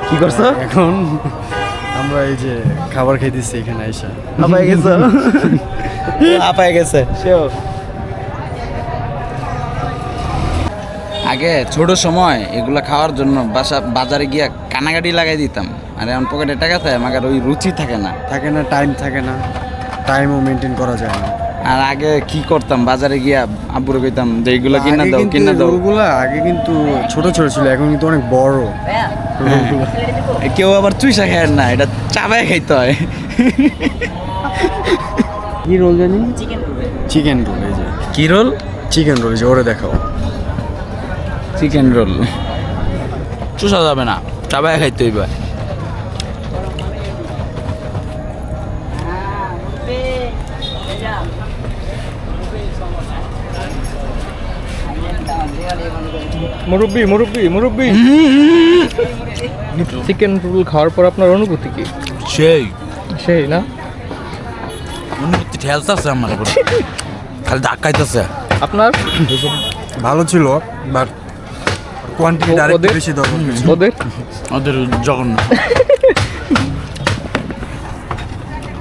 কি করছো? এখন আমরা এই যে খাবার খাইতেছি এখানে আইসা। আপায় গেছো? আপায় গেছে সেও। আগে ছোট সময় এগুলা খাওয়ার জন্য বাজারে গিয়া কানাকাটি লাগাই দিতাম, আর এখন পকেটে টাকা থাকে আমার ওই রুচি থাকে না। টাইম থাকে না, টাইমও মেনটেন করা যায় না। আর আগে কি করতাম, বাজারে গিয়া আব্বুরে কইতাম যে এইগুলো কিনা আগে দাও কিন্তু কিনা দাও। রোলগুলা আগে কিন্তু ছোট ছোট ছিল, এখন কিন্তু অনেক বড় রোলগুলা। কেউ আবার চুইসা খায় না, এটা চাবায় খাইতে হয়। কি রোল জানি? Chicken roll. এই যে কি রোল? চিকেন রোল, এই যে ওরে দেখাও। চিকেন রোল চুষা যাবে না, চাবায় খাইতে হইবে। মুরব্বি মুরব্বি মুরব্বি, চিকেন রোল খাওয়ার পর আপনার অনুভূতি কি? সেই সেই না? অনুভূতি ঠেলতেছে আমার উপরে, খালি ধাক্কাইতেছে। আপনার ভালো ছিল, বাট কোয়ান্টিটি আরেকটু বেশি দরকার ছিল। ওদের ওদের জঘন্য।